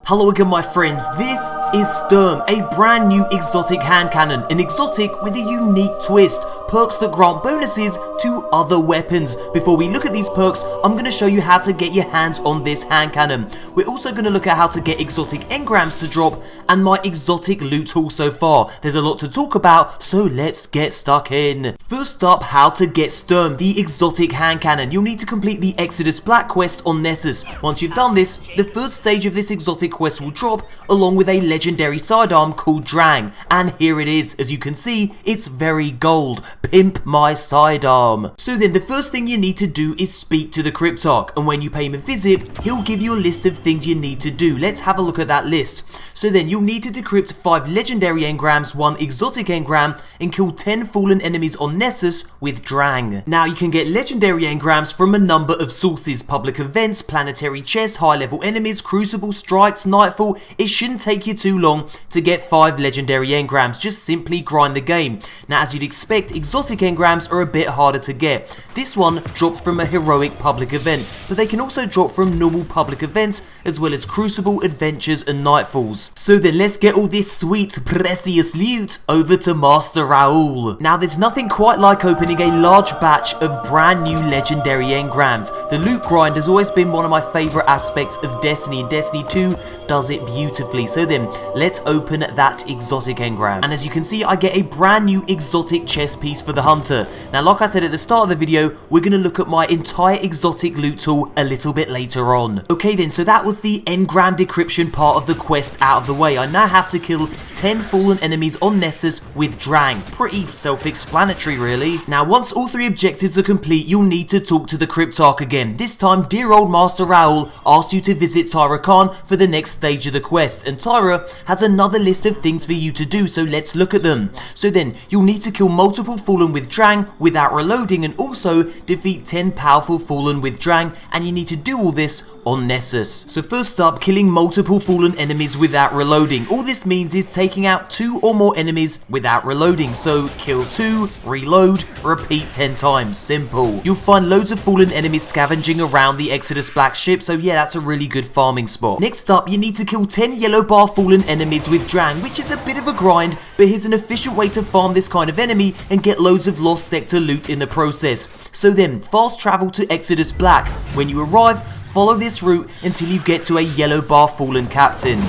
Hello again my friends, this is Sturm, a brand new exotic hand cannon, an exotic with a unique twist, perks that grant bonuses to other weapons. Before we look at these perks, I'm going to show you how to get your hands on this hand cannon. We're also going to look at how to get exotic engrams to drop and my exotic loot haul so far. There's a lot to talk about, so let's get stuck in. First up, how to get Sturm, the exotic hand cannon. You'll need to complete the Exodus Black quest on Nessus. Once you've done this, the third stage of this exotic quest will drop along with a legendary sidearm called Drang, and here it is. As you can see, it's very gold. Pimp my sidearm. So then the first thing you need to do is speak to the Cryptarch, and when you pay him a visit, he'll give you a list of things you need to do. Let's have a look at that list. So then you'll need to decrypt 5 legendary engrams, 1 exotic engram, and kill 10 fallen enemies on Nessus with Drang. Now you can get legendary engrams from a number of sources: public events, planetary chests, high level enemies, crucible strikes, nightfall. It shouldn't take you too long to get 5 legendary engrams, just simply grind the game. Now as you'd expect, exotic engrams are a bit harder to get. This one drops from a heroic public event, but they can also drop from normal public events as well as crucible, adventures and nightfalls. So then let's get all this sweet precious loot over to Master Raoul. Now there's nothing quite like opening a large batch of brand new legendary engrams. The loot grind has always been one of my favourite aspects of Destiny, and Destiny 2 does it beautifully. So then let's open that exotic engram, and as you can see I get a brand new exotic chest piece for the hunter. Now like I said at the start of the video, we're going to look at my entire exotic loot haul a little bit later on. Okay then, so that was the engram decryption part of the quest out of the way. I now have to kill 10 fallen enemies on Nessus with Drang. Pretty self-explanatory really. Now once all 3 objectives are complete, you'll need to talk to the Cryptarch again. This time dear old Master Raoul asks you to visit Tyra Khan for the next stage of the quest, and Tyra has another list of things for you to do, so let's look at them. So then you'll need to kill multiple fallen with Drang without reloading, and also defeat 10 powerful fallen with Drang, and you need to do all this on Nessus. So first up, killing multiple fallen enemies without reloading. All this means is taking out 2 or more enemies without reloading. So kill 2, reload, repeat 10 times. Simple. You'll find loads of fallen enemies scavenging around the Exodus Black ship, so yeah, that's a really good farming spot. Next up, you need to kill 10 yellow bar fallen enemies with Drang, which is a bit of a grind, but here's an efficient way to farm this kind of enemy and get loads of lost sector loot in the process. So then, fast travel to Exodus Black. When you arrive, follow this route until you get to a yellow bar fallen captain.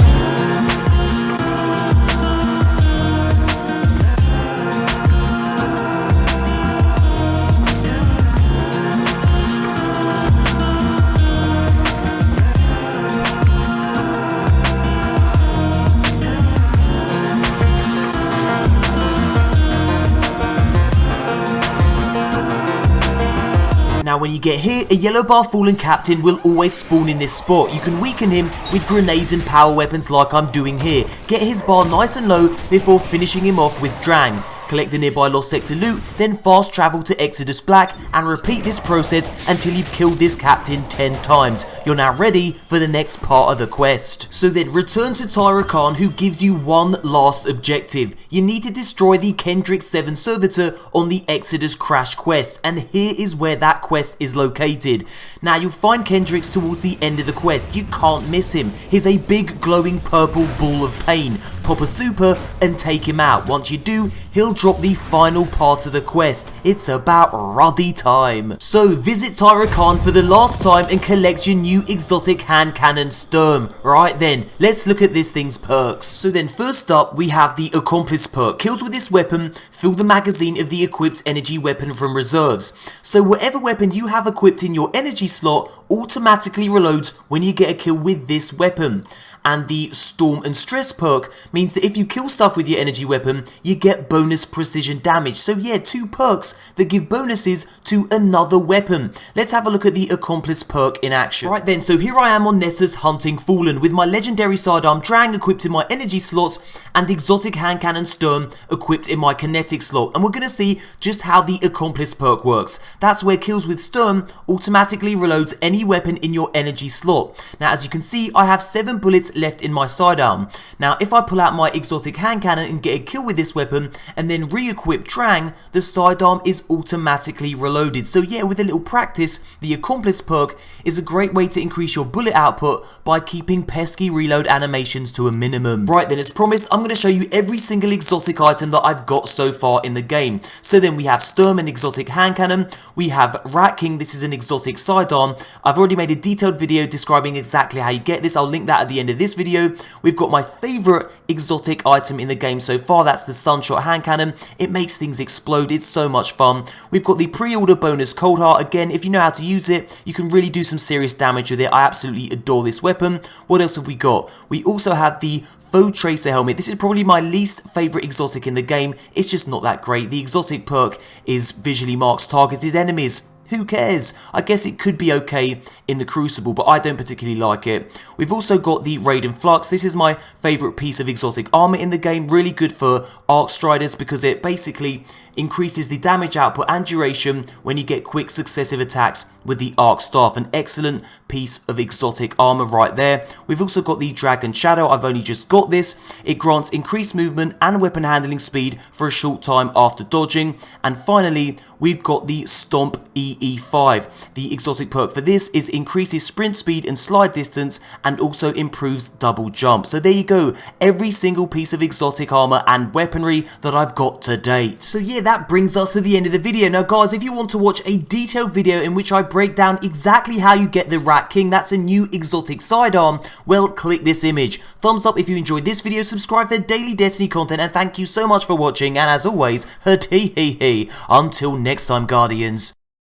Now when you get here, a yellow bar fallen captain will always spawn in this spot. You can weaken him with grenades and power weapons like I'm doing here. Get his bar nice and low before finishing him off with Drang. Collect the nearby lost sector loot, then fast travel to Exodus Black and repeat this process until you've killed this captain 10 times. You're now ready for the next part of the quest. So then return to Tyra Khan, who gives you one last objective. You need to destroy the Kendrick 7 servitor on the Exodus Crash quest, and here is where that quest is located. Now you'll find Kendricks towards the end of the quest. You can't miss him. He's a big glowing purple ball of pain. Pop a super and take him out. Once you do, he'll drop the final part of the quest. It's about ruddy time. So visit Tyra Khan for the last time and collect your new exotic hand cannon Sturm. Right then, let's look at this thing's perks. So then first up, we have the Accomplice perk. Kills with this weapon fill the magazine of the equipped energy weapon from reserves. So whatever weapon you have equipped in your energy slot automatically reloads when you get a kill with this weapon. And the Storm and Stress perk means that if you kill stuff with your energy weapon, you get bonus precision damage. So yeah, 2 perks that give bonuses to another weapon. Let's have a look at the Accomplice perk in action. Right then, so here I am on Nessus hunting Fallen with my legendary sidearm Drang equipped in my energy slots and exotic hand cannon Sturm equipped in my kinetic slot. And we're going to see just how the Accomplice perk works. That's where kills with Sturm automatically reloads any weapon in your energy slot. Now as you can see, I have 7 bullets left in my sidearm. Now if I pull out my exotic hand cannon and get a kill with this weapon and then re-equip Drang, the sidearm is automatically reloaded. So yeah, with a little practice, the Accomplice perk is a great way to increase your bullet output by keeping pesky reload animations to a minimum. Right then, as promised, I'm going to show you every single exotic item that I've got so far in the game. So then we have Sturm, an exotic hand cannon, we have Rat King, this is an exotic sidearm. I've already made a detailed video describing exactly how you get this, I'll link that at the end of this video. We've got my favourite exotic item in the game so far, that's the Sunshot hand cannon. It makes things explode, it's so much fun. We've got the pre-order bonus Cold Heart, again, if you know how to use it, you can really do some serious damage with it. I absolutely adore this weapon. What else have we got? We also have the Foe Tracer helmet. This is probably my least favourite exotic in the game. It's just not that great. The exotic perk is visually marks targeted enemies. Who cares? I guess it could be okay in the Crucible, but I don't particularly like it. We've also got the Raiden Flux. This is my favourite piece of exotic armour in the game. Really good for Arc Striders because it basically increases the damage output and duration when you get quick successive attacks with the Arc Staff. An excellent piece of exotic armour right there. We've also got the Dragon Shadow. I've only just got this. It grants increased movement and weapon handling speed for a short time after dodging. And finally, we've got the Stomp EE5. The exotic perk for this is increases sprint speed and slide distance and also improves double jump. So there you go, every single piece of exotic armour and weaponry that I've got to date. So yeah, that brings us to the end of the video. Now guys, if you want to watch a detailed video in which I break down exactly how you get the Rat King, that's a new exotic sidearm, well, click this image. Thumbs up if you enjoyed this video, subscribe for daily Destiny content, and thank you so much for watching, and as always, until next time, Guardians.